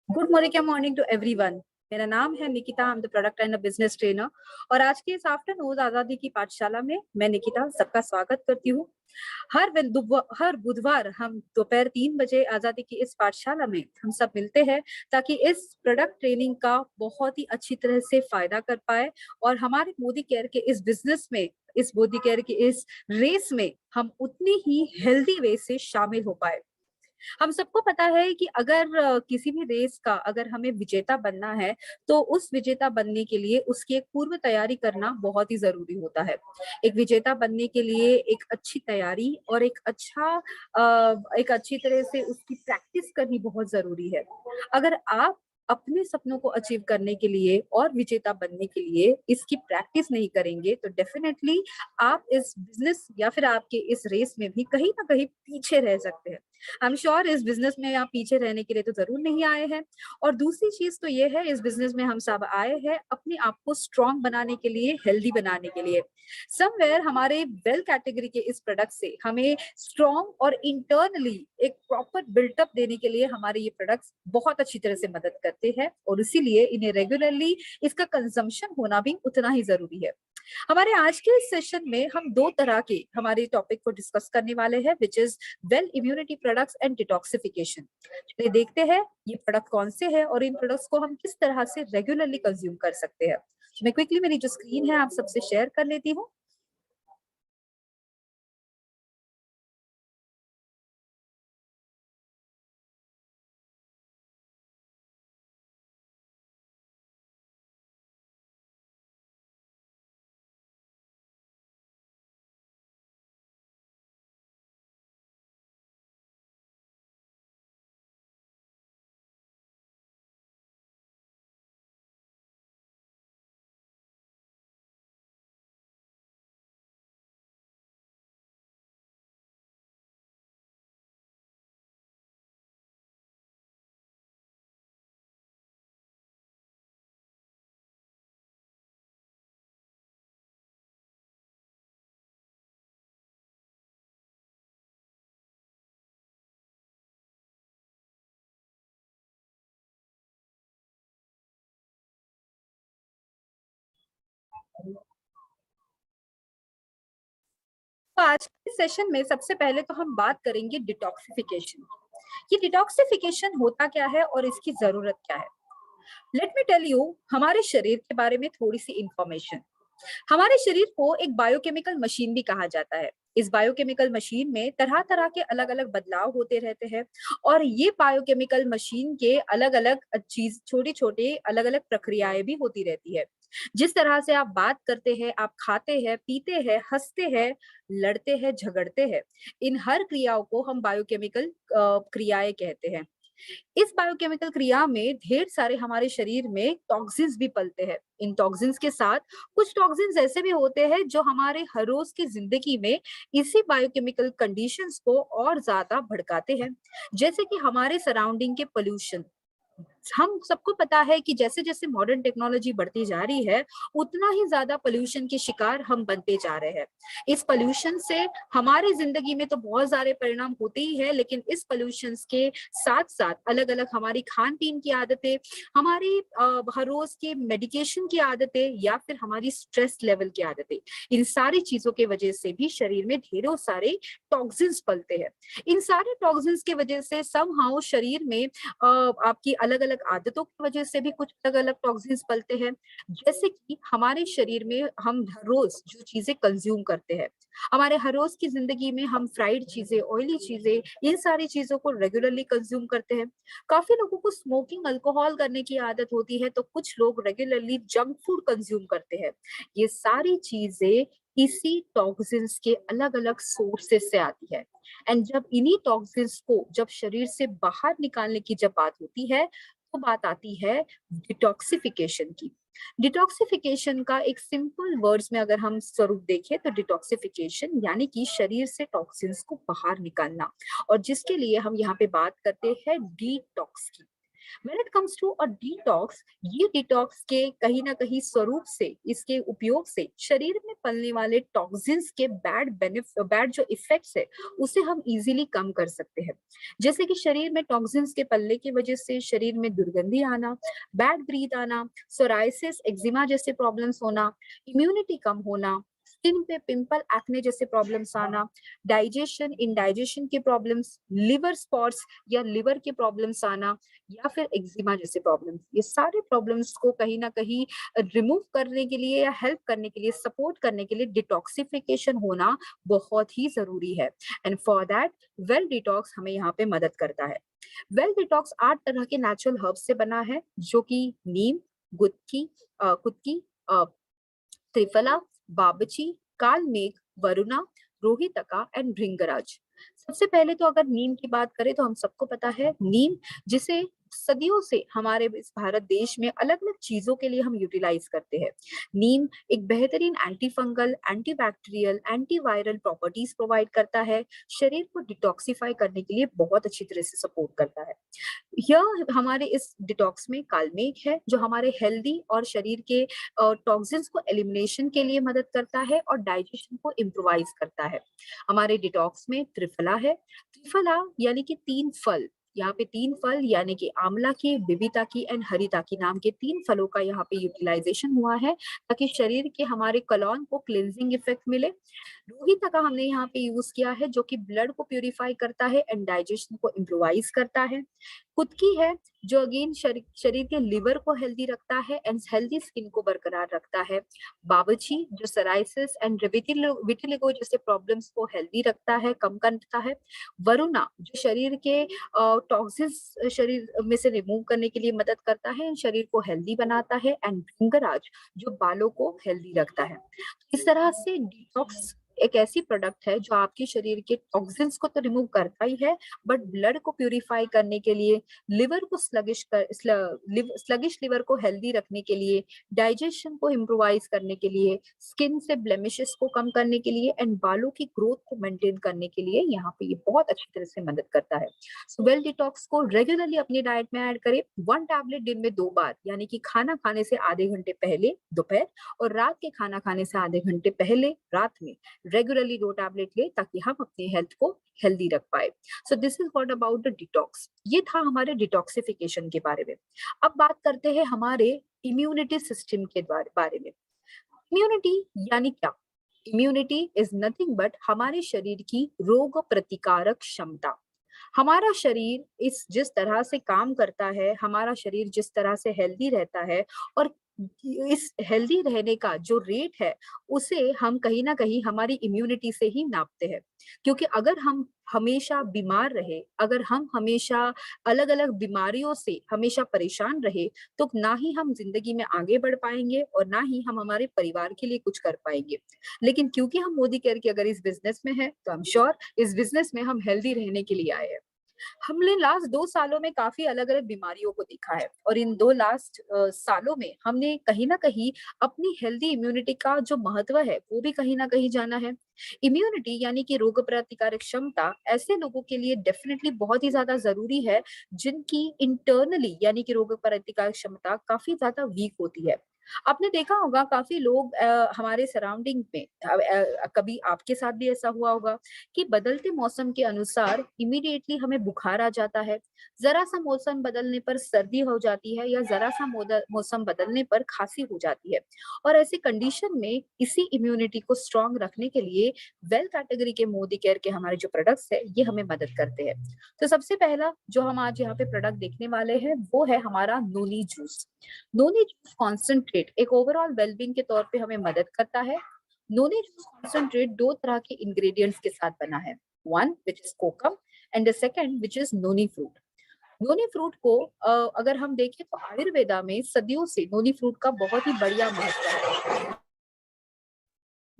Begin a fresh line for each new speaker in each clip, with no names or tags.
Good morning to everyone. मेरा नाम है Nikita, I am the product and business trainer. और आज के इस आफ्टरनून आजादी की पाठशाला में मैं निकिता सबका स्वागत करती हूँ। हर बुधवार हम दोपहर 3 बजे आजादी की इस पाठशाला में हम सब मिलते हैं ताकि इस प्रोडक्ट ट्रेनिंग का बहुत ही अच्छी तरह से फायदा कर पाए और हमारे मोदी केयर के इस बिजनेस में, इस मोदी केयर की इस रेस में हम उतनी ही हेल्दी वे से शामिल हो पाए। हम सबको पता है कि अगर किसी भी रेस का अगर हमें विजेता बनना है, तो उस विजेता बनने के लिए उसकी एक पूर्व तैयारी करना बहुत ही ज़रूरी होता है। एक विजेता बनने के लिए एक अच्छी तैयारी और एक अच्छी तरह से उसकी प्रैक्टिस करनी बहुत ज़रूरी है। अगर आप अपने सपनों को अचीव करने के लिए और विजेता बनने के लिए इसकी प्रैक्टिस नहीं करेंगे, तो डेफिनिटली आप इस बिज़नेस या फिर आपके इस रेस में भी कहीं न कहीं पीछे रह सकते हैं। आई एम श्योर इस बिज़नेस में आप पीछे रहने के लिए तो ज़रूर नहीं आए हैं। और दूसरी चीज़ तो ये है, इस बिज़नेस में हम सब आए हैं अपने आप को स्ट्रॉन्ग बनाने के लिए, हेल्दी बनाने के लिए। समवेयर हमारे वेल कैटेगरी के इस प्रोडक्ट से हमें स्ट्रॉन्ग और इंटरनली एक प्रॉपर बिल्टअप देने के लिए हमारे ये प्रोडक्ट्स बहुत अच्छी तरह से मदद करते हैं और इसीलिए इन्हें रेगुलरली इसका कंजम्पशन होना भी उतना ही ज़रूरी है। हमारे आज के इस सेशन में हम 2 तरह के हमारे टॉपिक को डिस्कस करने वाले हैं, which is well immunity products and detoxification. चलिए देखते हैं ये प्रोडक्ट कौन से हैं और इन प्रोडक्ट्स को हम किस तरह से रेगुलरली कंज्यूम कर सकते हैं। मैं क्विकली मेरी जो स्क्रीन है आप सबसे शेयर कर लेती हूँ। तो आज के सेशन में सबसे पहले तो हम बात करेंगे डिटॉक्सिफिकेशन। ये डिटॉक्सिफिकेशन होता क्या है और इसकी जरूरत क्या है। लेट मी टेल यू हमारे शरीर के बारे में थोड़ी सी इंफॉर्मेशन। हमारे शरीर को एक बायोकेमिकल मशीन भी कहा जाता है। इस बायोकेमिकल मशीन में तरह तरह के अलग अलग बदलाव होते रहते हैं और ये बायोकेमिकल मशीन के अलग अलग चीज, छोटी छोटी अलग अलग प्रक्रियाएं भी होती रहती है। जिस तरह से आप बात करते हैं, आप खाते हैं, पीते हैं, हंसते हैं, लड़ते हैं, झगड़ते हैं, इन हर क्रियाओं को हम बायोकेमिकल क्रियाएं कहते हैं। इस बायोकेमिकल क्रिया में ढेर सारे हमारे शरीर में टॉक्सिन्स भी पलते हैं। इन टॉक्सिन्स के साथ कुछ टॉक्सिन्स ऐसे भी होते हैं जो हमारे हर रोज की जिंदगी में इसी बायोकेमिकल कंडीशंस को और ज्यादा भड़काते हैं। जैसे कि हमारे सराउंडिंग के पोल्यूशन। हम सबको पता है कि जैसे जैसे मॉडर्न टेक्नोलॉजी बढ़ती जा रही है, उतना ही ज्यादा पोल्यूशन के शिकार हम बनते जा रहे हैं। इस पोल्यूशन से हमारी जिंदगी में तो बहुत सारे परिणाम होते ही है, लेकिन इस पोल्यूशन के साथ साथ अलग अलग हमारी खान पीन की आदतें, हमारी हर रोज के मेडिकेशन की आदतें या फिर हमारी स्ट्रेस लेवल की आदतें, इन सारी चीजों के वजह से भी शरीर में ढेरों सारे टॉक्सिन्स पलते हैं। इन सारे टॉक्सिन्स की वजह से समहाउ शरीर में आपकी अलग-अलग आदतों की वजह से भी कुछ अलग-अलग टॉक्सिन्स पलते हैं। जैसे कि हमारे शरीर में हम हर रोज जो चीजें कंज्यूम करते हैं, हमारे हर रोज की जिंदगी में हम फ्राइड चीजें, ऑयली चीजें, इन सारी चीजों को रेगुलरली कंज्यूम करते हैं। काफी लोगों को स्मोकिंग, अल्कोहल करने की आदत होती है, तो कुछ लोग रेगुलरली जंक फूड कंज्यूम करते हैं। ये सारी चीजें इसी टॉक्सिन्स के अलग-अलग सोर्सेस से आती है। एंड जब इन्हीं टॉक्सिन्स को जब शरीर से बाहर निकालने की जब बात होती है, तो बात आती है डिटॉक्सिफिकेशन की। डिटॉक्सिफिकेशन का एक सिंपल वर्ड्स में अगर हम स्वरूप देखें, तो डिटॉक्सिफिकेशन यानी कि शरीर से टॉक्सिन्स को बाहर निकालना, और जिसके लिए हम यहाँ पे बात करते हैं डिटॉक्स की। When it comes to a detox, ये डिटॉक्स के कहीं ना कहीं स्वरूप से, इसके उपयोग से शरीर में पलने वाले टॉक्सिन्स के बैड जो इफेक्ट्स है उसे हम इजीली कम कर सकते हैं। जैसे कि शरीर में टॉक्सिन्स के पलने की वजह से शरीर में दुर्गंधी आना, बैड ब्रीथ आना, सोराइसिस, एक्जिमा जैसे प्रॉब्लम्स होना, इम्यूनिटी कम होना, स्किन पे पिंपल, एक्ने जैसे प्रॉब्लम्स आना, डाइजेशन, इंडाइजेशन के प्रॉब्लम्स, लिवर स्पॉट्स या लिवर के प्रॉब्लम्स आना, या फिर एक्जिमा जैसे प्रॉब्लम्स, ये सारे प्रॉब्लम्स को कहीं ना कहीं रिमूव करने के लिए या हेल्प करने के लिए, सपोर्ट करने के लिए डिटॉक्सिफिकेशन होना बहुत ही जरूरी है। And for that well detox हमें यहाँ पे मदद करता है। वेल डिटॉक्स 8 तरह के नेचुरल हर्ब्स से बना है, जो कि नीम, गुत्की, कुत्की, त्रिफला, बाबची, कालमेघ, वरुणा, रोहितका एंड भृंगराज। सबसे पहले तो अगर नीम की बात करें तो हम सबको पता है नीम, जिसे सदियों से हमारे इस भारत देश में अलग अलग चीजों के लिए हम यूटिलाइज करते हैं। नीम एक बेहतरीन anti fungal, anti bacterial, antiviral properties provide करता है, शरीर को डिटॉक्सिफाई करने के लिए बहुत अच्छी तरह से सपोर्ट करता है। यह हमारे इस डिटॉक्स में कालमेघ है, जो हमारे हेल्दी और शरीर के टॉक्सिन्स को एलिमिनेशन के लिए मदद करता है और डाइजेशन को इम्प्रोवाइज करता है। हमारे डिटॉक्स में त्रिफला है। त्रिफला यानी कि 3 फल, यहाँ पे 3 फल यानी कि आंवला की, बिबिता की एंड हरिता की नाम के 3 फलों का यहाँ पे यूटिलाइजेशन हुआ है, ताकि शरीर के हमारे कॉलोन को क्लींजिंग इफेक्ट मिले। रोहिता का हमने यहाँ पे यूज किया है, जो कि ब्लड को प्यूरिफाई करता है एंड डाइजेशन को इम्प्रोवाइज करता है। कुत्की है, जो अगेन शरीर के लिवर को हेल्दी रखता है एंड हेल्दी स्किन को बरकरार रखता है। बाबची, जो सराइसिस एंड विटिलिगो जैसे प्रॉब्लम्स को हेल्दी रखता है, कम करता है। वरुणा, जो शरीर के टॉक्सिन्स शरीर में से रिमूव करने के लिए मदद करता है एंड शरीर को हेल्दी बनाता है। एंड भृंगराज, जो बालों को हेल्दी रखता है। इस तरह से डिटॉक्स एक ऐसी प्रोडक्ट है जो आपके शरीर के टॉक्सिन्स को तो रिमूव करता ही है, बट ब्लड को प्यूरिफाई करने के लिए, लिवर को स्लगिश लिवर को हेल्दी रखने के लिए, डाइजेशन को इम्प्रोवाइज करने के लिए, स्किन से ब्लेमिशेस को कम करने के लिए एंड बालों की ग्रोथ को मेंटेन करने के लिए यहाँ पे ये बहुत अच्छी तरह से मदद करता है। सो वेल डिटॉक्स को रेगुलरली अपनी डाइट में ऐड करें। 1 टैबलेट दिन में 2 बार, यानी कि खाना खाने से आधे घंटे पहले दोपहर और रात के खाना खाने से आधे घंटे पहले रात में रेगुलरली 2 टैबलेट ले, ताकि हम अपनी हेल्थ को हेल्दी रख पाए। So this is what about the detox. ये था हमारे डिटॉक्सिफिकेशन के बारे में। अब बात करते हैं हमारे इम्यूनिटी सिस्टम के बारे में। इम्यूनिटी यानी क्या? इम्यूनिटी इज नथिंग बट हमारे शरीर की रोग प्रतिकारक क्षमता। हमारा शरीर इस जिस तरह से काम करता है, हमारा शरीर जिस तरह से हेल्दी रहता है, और इस हेल्दी रहने का जो रेट है, उसे हम कहीं ना कहीं हमारी इम्यूनिटी से ही नापते हैं। क्योंकि अगर हम हमेशा बीमार रहे, अगर हम हमेशा अलग अलग बीमारियों से हमेशा परेशान रहे, तो ना ही हम जिंदगी में आगे बढ़ पाएंगे और ना ही हम हमारे परिवार के लिए कुछ कर पाएंगे। लेकिन क्योंकि हम मोदी केयर के अगर इस बिजनेस में है, तो आई एम श्योर इस बिजनेस में हम हेल्दी रहने के लिए आए हैं। हमने लास्ट 2 सालों में काफी अलग-अलग बीमारियों को देखा है, और इन 2 लास्ट सालों में हमने कहीं न कहीं अपनी हेल्दी इम्यूनिटी का जो महत्व है, वो भी कहीं न कहीं जाना है। इम्यूनिटी यानी कि रोग प्रतिकारक क्षमता ऐसे लोगों के लिए डेफिनिटली बहुत ही ज़्यादा ज़रूरी है, जिनकी इंटरनली यानी कि रोग प्रतिकारक क्षमता काफ़ी ज़्यादा वीक होती है। आपने देखा होगा काफ़ी लोग हमारे सराउंडिंग में, कभी आपके साथ भी ऐसा हुआ होगा कि बदलते मौसम के अनुसार इमीडिएटली हमें बुखार आ जाता है, जरा सा मौसम बदलने पर सर्दी हो जाती है, या जरा सा मौसम बदलने पर खांसी हो जाती है। और ऐसी कंडीशन में इसी इम्यूनिटी को स्ट्रांग रखने के लिए वेल कैटेगरी के मोदी केयर के हमारे जो प्रोडक्ट्स है, ये हमें मदद करते हैं। तो सबसे पहला जो हम आज यहाँ पे प्रोडक्ट देखने वाले हैं, वो है हमारा noni juice. Noni juice concentrate एक ओवरऑल वेलबींग के तौर पे हमें मदद करता है। नोनी जूस कॉन्सेंट्रेट 2 तरह के इंग्रेडिएंट्स के साथ बना है। One which is kokum and the second which is noni fruit. Noni fruit को अगर हम देखें तो आयुर्वेदा में सदियों से नोनी फ्रूट का बहुत ही बढ़िया महत्व है।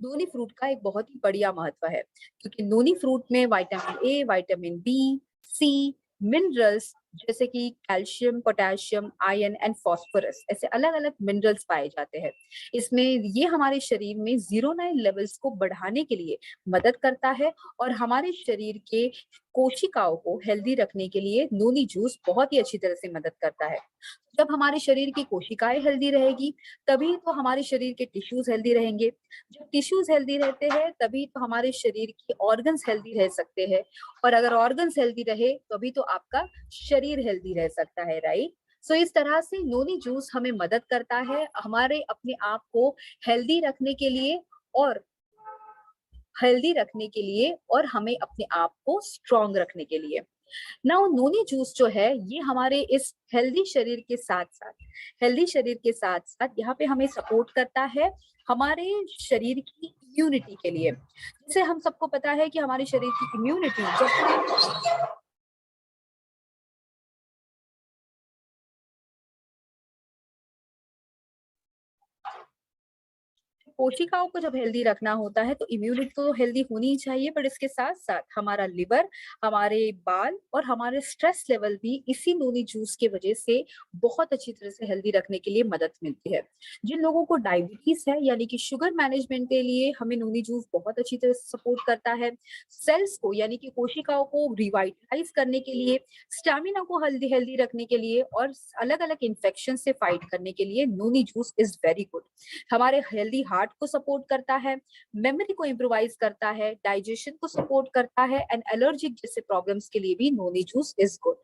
नोनी फ्रूट का एक बहुत ही बढ़िया महत्व है, क्योंकि नोनी फ्रूट में vitamin A, vitamin B, C, minerals, जैसे कि calcium, potassium, iron and phosphorus, ऐसे अलग-अलग मिनरल्स पाए जाते हैं। इसमें ये हमारे शरीर में ज़ीरोनाइन लेवल्स को बढ़ाने के लिए मदद करता है और हमारे शरीर के कोशिकाओं को हेल्दी रखने के लिए नोनी जूस बहुत ही अच्छी तरह से मदद करता है। जब हमारे शरीर की कोशिकाएँ हेल्दी रहेगी, तभी तो हमारे शरीर के टिश्यूज़ हेल्दी रहेंगे। जब टिश्यूज़ हेल्दी रहते हैं, तभी तो हमारे शरीर के ऑर्गन्स हेल्दी रह सकते हैं और अगर ऑर्गन्स हेल्दी रहे, तभी तो आपका शरीर हेल्दी रह सकता है, राइट? सो इस तरह से नोनी जूस हमें मदद करता है, हमारे अपने आप को हेल्दी रखने के लिए और हेल्दी रखने के लिए और हमें अपने आप को स्ट्रॉन्ग रखने के लिए। नाउ नोनी जूस जो है ये हमारे इस हेल्दी शरीर के साथ-साथ यहाँ पे हमें सपोर्ट करता है हमारे शरीर की इम्यूनिटी के लिए। जैसे हम सबको पता है कि हमारे शरीर की इम्यूनिटी जब कोशिकाओं को जब हेल्दी रखना होता है तो इम्यूनिटी तो हेल्दी होनी ही चाहिए, बट इसके साथ साथ हमारा लिवर, हमारे बाल और हमारे स्ट्रेस लेवल भी इसी नोनी जूस की वजह से बहुत अच्छी तरह से हेल्दी रखने के लिए मदद मिलती है। जिन लोगों को डायबिटीज है यानी कि शुगर मैनेजमेंट के लिए हमें नोनी जूस बहुत अच्छी तरह से सपोर्ट करता है। सेल्स को यानी कि कोशिकाओं को रिवाइटलाइज करने के लिए, स्टैमिना को हेल्दी हेल्दी रखने के लिए और अलग अलग इन्फेक्शन से फाइट करने के लिए noni juice is very good. हमारे हेल्दी हार्ट को सपोर्ट करता है, मेमोरी को इम्प्रोवाइज करता है, डाइजेशन को सपोर्ट करता है एंड एलर्जिक जैसे प्रॉब्लम्स के लिए भी noni juice is good.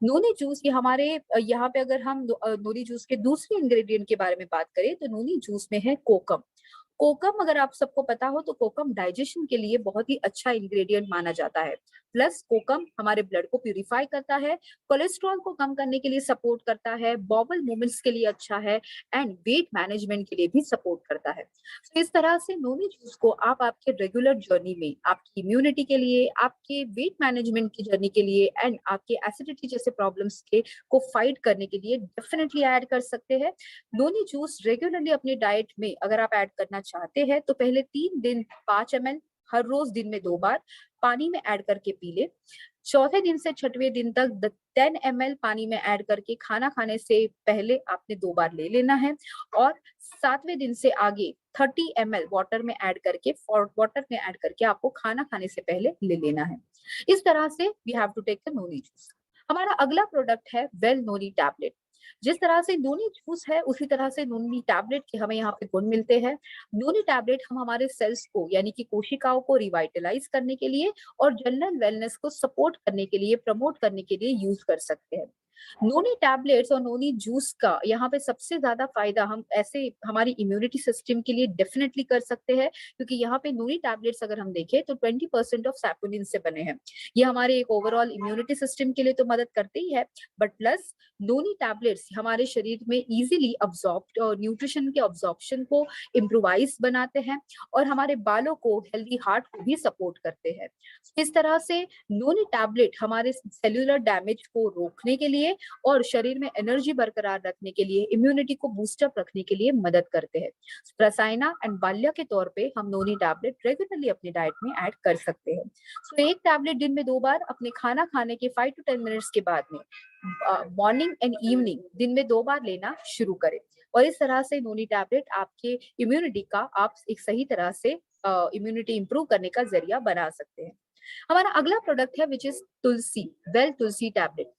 Noni juice ये हमारे यहाँ पे अगर हम नोनी जूस के दूसरे इंग्रेडिएंट के बारे में बात करें तो नोनी जूस में है कोकम। कोकम अगर आप सबको पता हो तो कोकम डाइजेशन के लिए बहुत ही अच्छा इंग्रेडिएंट माना जाता है। प्लस कोकम हमारे ब्लड को प्यूरिफाई करता है, कोलेस्ट्रॉल को कम करने के लिए सपोर्ट करता है, बॉबल मूवमेंट्स के लिए अच्छा है एंड वेट मैनेजमेंट के लिए भी सपोर्ट करता है। तो इस तरह से नोनी जूस को आप आपके रेगुलर जर्नी में आपकी इम्यूनिटी के लिए, आपके वेट मैनेजमेंट की जर्नी के लिए एंड आपके एसिडिटी जैसे प्रॉब्लम्स के को फाइट करने के लिए डेफिनेटली ऐड कर सकते हैं। नोनी जूस रेगुलरली अपनी डाइट में अगर आप ऐड करना चाहते हैं तो पहले 3 दिन 5 ml हर रोज दिन में 2 बार पानी में ऐड करके पी ले। चौथे दिन से छठवें दिन तक 10 ml पानी में ऐड करके खाना खाने से पहले आपने 2 बार ले लेना है और 7वें दिन से आगे 30 ml वाटर में ऐड करके आपको खाना खाने से पहले ले लेना है। इस तरह से we have to take the noni juice. हमारा अगला प्रोडक्ट है वेल नोनी टैबलेट। जिस तरह से नोनी जूस है उसी तरह से नोनी टैबलेट के हमें यहाँ पे गुण मिलते हैं। नोनी टैबलेट हम हमारे सेल्स को यानी कि कोशिकाओं को रिवाइटलाइज करने के लिए और जनरल वेलनेस को सपोर्ट करने के लिए, प्रमोट करने के लिए यूज कर सकते हैं। नोनी टैबलेट्स और नोनी जूस का यहाँ पे सबसे ज्यादा फायदा हम ऐसे हमारी इम्यूनिटी सिस्टम के लिए डेफिनेटली कर सकते हैं, क्योंकि यहाँ पे नोनी टैबलेट्स अगर हम देखें तो 20% ऑफ सैपोनिन से बने हैं। ये हमारे एक ओवरऑल इम्यूनिटी सिस्टम के लिए तो मदद करते ही है, बट प्लस नोनी टैबलेट्स हमारे शरीर में इजीली अब्सॉर्ब और न्यूट्रिशन के अब्सॉर्प्शन को इम्प्रोवाइज बनाते हैं और हमारे बालों को, हेल्दी हार्ट को भी सपोर्ट करते हैं। इस तरह से नोनी टैबलेट हमारे सेल्यूलर डैमेज को रोकने के लिए और शरीर में एनर्जी बरकरार रखने के लिए, इम्यूनिटी को बूस्टअप रखने के लिए मदद करते हैं। रसायना एंड बाल्या के तौर पे हम नोनी टैबलेट रेगुलरली अपनी डाइट में ऐड कर सकते हैं। सो एक टैबलेट दिन में 2 बार अपने खाना खाने के 5 to 10 मिनट्स के बाद में मॉर्निंग एंड इवनिंग दिन में 2 बार लेना शुरू करें और इस तरह से नोनी टैबलेट आपके इम्यूनिटी का आप एक सही तरह से इम्यूनिटी इंप्रूव करने का जरिया बना सकते हैं। हमारा अगला प्रोडक्ट है which is Tulsi, well Tulsi tablet.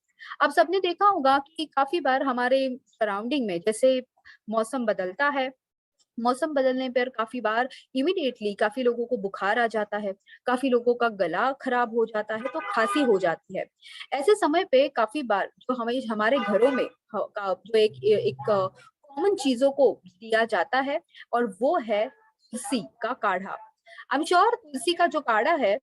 अब सबने देखा होगा कि काफी बार हमारे सराउंडिंग में जैसे मौसम बदलता है, मौसम बदलने पर काफी बार इमीडिएटली काफी लोगों को बुखार आ जाता है, काफी लोगों का गला खराब हो जाता है, तो खांसी हो जाती है। ऐसे समय पे काफी बार जो हमें हमारे घरों में जो एक कॉमन चीजों को दिया जाता है और वो है तुलसी का काढ़ा। आई एम श्योर तुलसी का जो काढ़ा है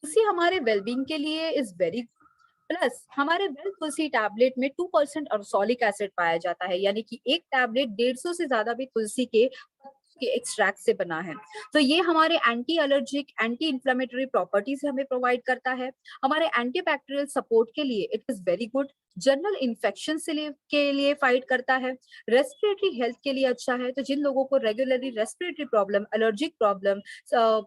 तुलसी हमारे वेलबींग के लिए इज वेरी, प्लस हमारे वेल तुलसी टैबलेट में 2% अर्सोलिक एसिड पाया जाता है, यानी कि एक टैबलेट 150 से ज्यादा भी तुलसी के के एक्सट्रैक्ट से बना है। तो ये हमारे anti allergic, anti inflammatory properties हमें प्रोवाइड करता है। हमारे एंटीबैक्टीरियल सपोर्ट के लिए it is very good. General infection के लिए फाइट करता है। रेस्पिरेटरी हेल्थ के लिए अच्छा है। तो जिन लोगों को regularly respiratory problem, allergic problem,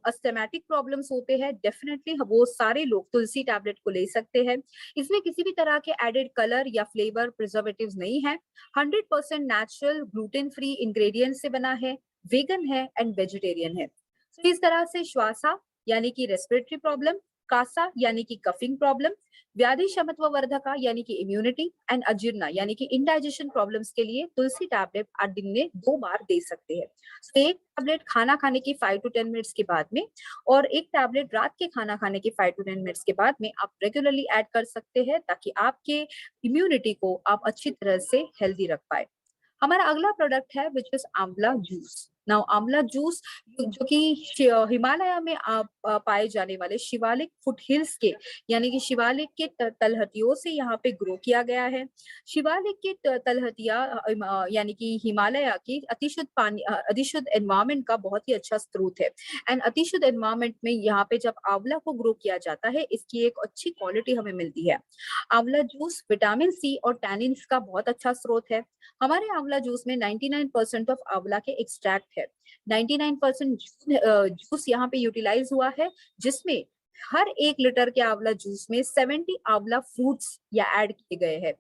asthmatic problems होते हैं, डेफिनेटली वो सारे लोग तुलसी टैबलेट को ले सकते हैं। इसमें किसी भी तरह के एडेड कलर या फ्लेवर प्रिजर्वेटिव्स नहीं है। 100% नेचुरल ग्लूटेन फ्री इंग्रेडिएंट से बना है, वेगन है एंड वेजिटेरियन है। तो इस तरह से श्वासा यानी कि रेस्पिरेटरी प्रॉब्लम, कासा यानी कि कफिंग प्रॉब्लम, व्याधि शमत्व वर्धका यानी कि इम्यूनिटी एंड अजीर्णा यानी कि इंडाइजेशन प्रॉब्लम्स के लिए तुलसी टैबलेट आप दिन में 2 बार दे सकते हैं। तो एक टैबलेट खाना खाने की 5 टू 10 मिनट्स के बाद में और एक टैबलेट रात के खाना खाने के 5 टू 10 मिनट्स के बाद में आप रेगुलरली ऐड कर सकते हैं, ताकि आपके इम्यूनिटी को आप अच्छी तरह से हेल्दी रख पाए। हमारा अगला प्रोडक्ट है विच इज आंवला जूस। नाउ आंवला जूस जो कि हिमालय में पाए जाने वाले शिवालिक फुट हिल्स के यानी कि शिवालिक के तलहटियों से यहाँ पे ग्रो किया गया है। शिवालिक के तलहटिया यानी कि हिमालय की अतिशुद्ध पानी, अतिशुद्ध एनवायरमेंट का बहुत ही अच्छा स्रोत है। एंड अतिशुद्ध एनवायरमेंट में यहाँ पे जब आंवला को ग्रो किया जाता है, इसकी एक अच्छी क्वालिटी हमें मिलती है। आंवला जूस विटामिन सी और टैनिन्स का बहुत अच्छा स्रोत है। हमारे आंवला जूस में 99% ऑफ आंवला के एक्सट्रैक्ट है। 99% जूस यहाँ पे यूटिलाइज हुआ है, जिसमें हर 1 लीटर के आंवला जूस में 70 आंवला फ्रूट्स या ऐड किए गए हैं।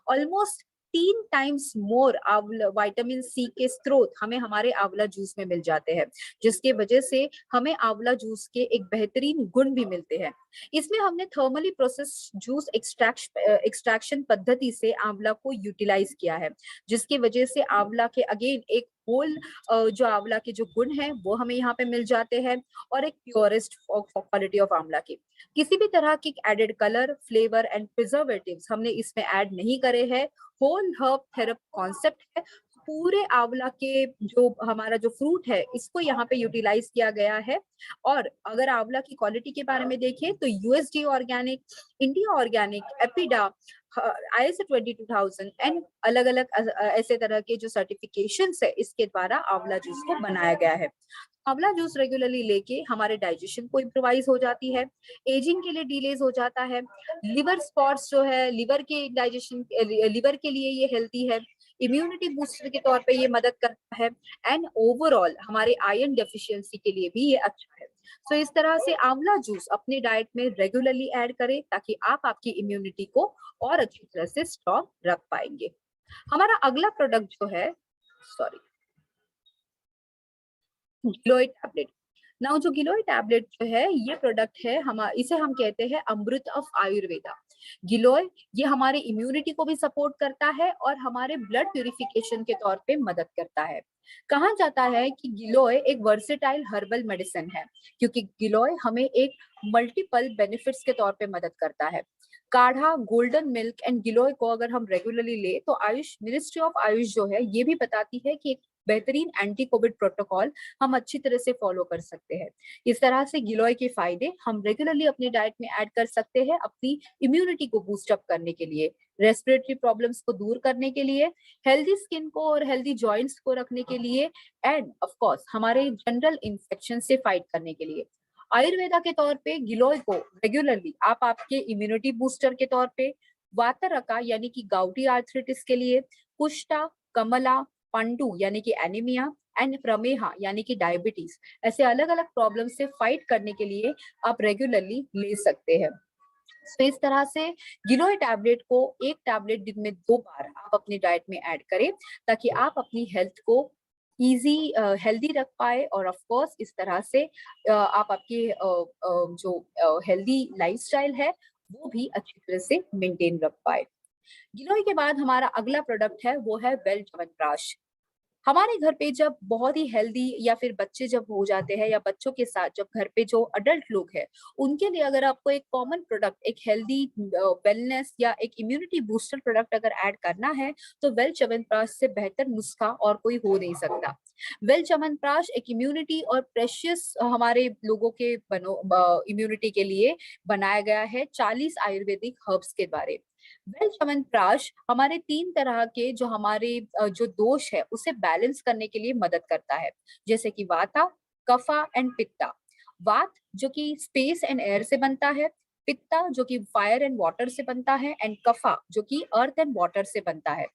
ऑलमोस्ट 3 टाइम्स मोर आंवला विटामिन सी के स्रोत हमें हमारे आंवला जूस में मिल जाते हैं, जिसके वजह से हमें आंवला जूस के एक बेहतरीन गुण भी मिलते हैं। इसमें हमने थर्मली प्रोसेस जूस एक्सट्रैक्शन पद्धति से आंवला को यूटिलाइज किया है, जिसकी वजह से आंवला के अगेन एक होल जो आंवला के जो गुण हैं वो हमें यहाँ पे मिल जाते हैं, और एक प्योरेस्ट क्वालिटी ऑफ आंवला की। किसी भी तरह की added colour, flavour and preservatives हमने इसमें ऐड नहीं करे हैं। होल हर्ब थेरेपी कॉन्सेप्ट है। पूरे आंवला के जो हमारा जो फ्रूट है, इसको यहाँ पे यूटिलाइज किया गया है। और अगर आंवला की क्वालिटी के बारे में देखें तो USD organic, India organic, APEDA, ISO 22000 and अलग अलग ऐसे तरह के जो सर्टिफिकेशंस है, इसके द्वारा आंवला जूस को बनाया गया है। आंवला जूस रेगुलरली लेके हमारे डाइजेशन को इम्प्रोवाइज हो जाती है, एजिंग के लिए डिलेज हो जाता है, लिवर स्पॉट्स जो है लिवर के डाइजेशन, लिवर के लिए ये हेल्दी है, इम्यूनिटी बूस्टर के तौर पे ये मदद करता है, एंड ओवरऑल हमारे आयरन डेफिशिएंसी के लिए भी ये अच्छा है। तो इस तरह से आंवला जूस अपने डाइट में रेगुलरली ऐड करें, ताकि आप आपकी इम्यूनिटी को और अच्छी तरह से स्ट्रॉन्ग रख पाएंगे। हमारा अगला प्रोडक्ट जो है, सॉरी, गिलोय टैबलेट। नाउ जो गिलोय टैबलेट जो है, ये प्रोडक्ट है, हम इसे हम कहते हैं अमृत ऑफ आयुर्वेदा। गिलोय ये हमारे इम्यूनिटी को भी सपोर्ट करता है और हमारे ब्लड प्यूरिफिकेशन के तौर पे मदद करता है। कहा जाता है कि गिलोय एक वर्सेटाइल हर्बल मेडिसिन है, क्योंकि गिलोय हमें एक मल्टीपल बेनिफिट्स के तौर पे मदद करता है। काढ़ा, गोल्डन मिल्क एंड गिलोय को अगर हम रेगुलरली ले, तो आयुष मिनिस्ट्री ऑफ आयुष जो है ये भी बताती है कि एक बेहतरीन एंटी कोविड प्रोटोकॉल हम अच्छी तरह से फॉलो कर सकते हैं। इस तरह से गिलोय के फायदे हम रेगुलरली अपनी डाइट में ऐड कर सकते हैं, अपनी इम्यूनिटी को बूस्ट अप करने के लिए, रेस्पिरेटरी प्रॉब्लम्स को दूर करने के लिए, हेल्दी स्किन को और हेल्दी जॉइंट्स को रखने के लिए, एंड ऑफ कोर्स हमारे जनरल इन्फेक्शन से फाइट करने के लिए। आयुर्वेदा के तौर पे गिलोय को रेगुलरली आप आपके इम्यूनिटी बूस्टर के तौर पे, वातरका यानी कि गाउटी आर्थराइटिस के लिए, कुष्ठा, कमला, पंडु यानी कि एनीमिया एंड प्रमेहा यानी कि डायबिटीज, ऐसे अलग अलग प्रॉब्लम से फाइट करने के लिए आप रेगुलरली ले सकते हैं। तो इस तरह से गिलोय टैबलेट को एक टैबलेट दिन में 2 बार आप अपनी डाइट में ऐड करें, ताकि आप अपनी हेल्थ को इजी हेल्दी रख पाए, और ऑफ कोर्स इस तरह से आप आपकी जो हेल्दी लाइफस्टाइल है वो भी अच्छी तरह से मेंटेन रख पाए। गिलोय के बाद हमारा अगला प्रोडक्ट है, वो है वेल च्यवनप्राश। हमारे घर पे जब बहुत ही हेल्दी या फिर बच्चे जब हो जाते हैं, या बच्चों के साथ जब घर पे जो अडल्ट लोग हैं, उनके लिए अगर आपको एक कॉमन प्रोडक्ट, एक हेल्दी वेलनेस या एक इम्यूनिटी बूस्टर प्रोडक्ट अगर ऐड करना है, तो वेल च्यवनप्राश से बेहतर नुस्खा और कोई हो नहीं सकता। वेल च्यवनप्राश एक इम्यूनिटी और प्रेशियस हमारे लोगों के इम्यूनिटी के लिए बनाया गया है 40 आयुर्वेदिक हर्ब्स के द्वारा। वेल च्यवनप्राश हमारे 3 तरह के जो हमारे जो दोष है उसे बैलेंस करने के लिए मदद करता है, जैसे कि वाता, कफा एंड पित्ता। वात जो कि स्पेस एंड एयर से बनता है, पित्ता जो कि फायर एंड वाटर से बनता है एंड कफा जो कि अर्थ एंड वाटर से बनता है।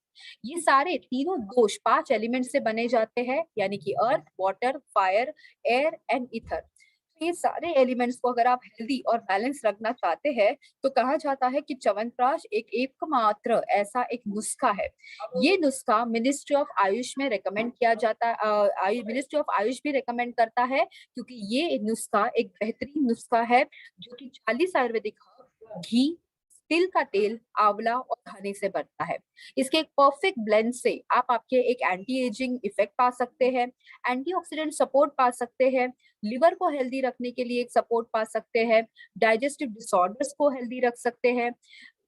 ये सारे तीनों दोष 5 एलिमेंट से बने जाते हैं, यानी कि earth, water, fire, air and ether. ये सारे एलिमेंट्स को अगर आप हेल्दी और बैलेंस रखना चाहते हैं तो कहा जाता है कि च्यवनप्राश एक एकमात्र ऐसा एक नुस्खा है। ये नुस्खा मिनिस्ट्री ऑफ आयुष में रेकमेंड किया जाता है, मिनिस्ट्री ऑफ आयुष भी रेकमेंड करता है, क्योंकि ये नुस्खा एक बेहतरीन नुस्खा है जो कि 40 आयुर्वेदिक हर्ब, घी, तिल का तेल, आंवला और हनी से बनता है। इसके एक परफेक्ट ब्लेंड से आप आपके एक एंटी एजिंग इफेक्ट पा सकते हैं, एंटीऑक्सीडेंट सपोर्ट पा सकते हैं, लिवर को हेल्दी रखने के लिए एक सपोर्ट पा सकते हैं, डाइजेस्टिव डिसऑर्डर्स को हेल्दी रख सकते हैं,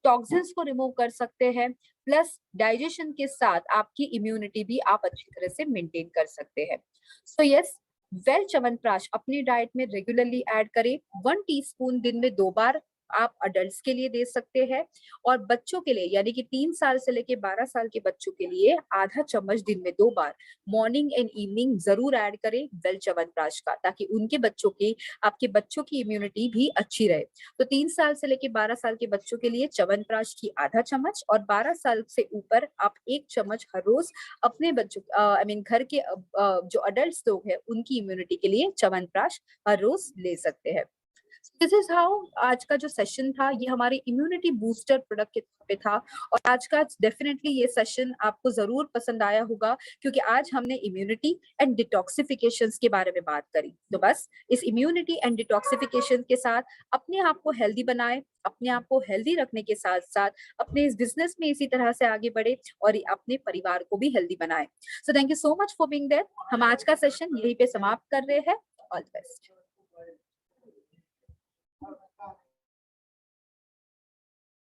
टॉक्सिन्स को रिमूव कर सकते हैं, प्लस डाइजेशन के साथ आपकी इम्यूनिटी भी आप अच्छी तरह से मेंटेन कर सकते हैं। सो यस, वेल च्यवनप्राश अपनी डाइट में रेगुलरली ऐड करें। 1 टीस्पून दिन में 2 बार आप अडल्ट्स के लिए दे सकते हैं, और बच्चों के लिए यानी कि 3 साल से लेके 12 साल के बच्चों के लिए आधा चम्मच दिन में 2 बार मॉर्निंग एंड इवनिंग जरूर ऐड करें वेल च्यवनप्राश का, ताकि उनके बच्चों की आपके बच्चों की इम्यूनिटी भी अच्छी रहे। तो 3 साल से लेके 12 साल के बच्चों के लिए च्यवनप्राश की आधा चम्मच, और 12 साल से ऊपर आप 1 चम्मच हर रोज अपने बच्चों आई मीन घर के जो अडल्ट लोग हैं उनकी इम्यूनिटी के लिए च्यवनप्राश हर रोज ले सकते हैं। दिस इज हाउ आज का जो सेशन था ये हमारे इम्यूनिटी बूस्टर प्रोडक्ट के तौर पे था। और आज का डेफिनेटली ये सेशन आपको जरूर पसंद आया होगा, क्योंकि आज हमने इम्यूनिटी एंड डिटॉक्सिफिकेशन के बारे में बात करी। तो बस इस इम्यूनिटी एंड डिटॉक्सिफिकेशन के साथ अपने आप को हेल्दी बनाए, अपने आप को हेल्दी रखने के साथ साथ अपने इस बिजनेस में इसी तरह से आगे बढ़े और अपने परिवार को भी हेल्दी बनाए। So thank you so much for being there. हम आज का सेशन यहीं पे समाप्त कर रहे हैं। All the best.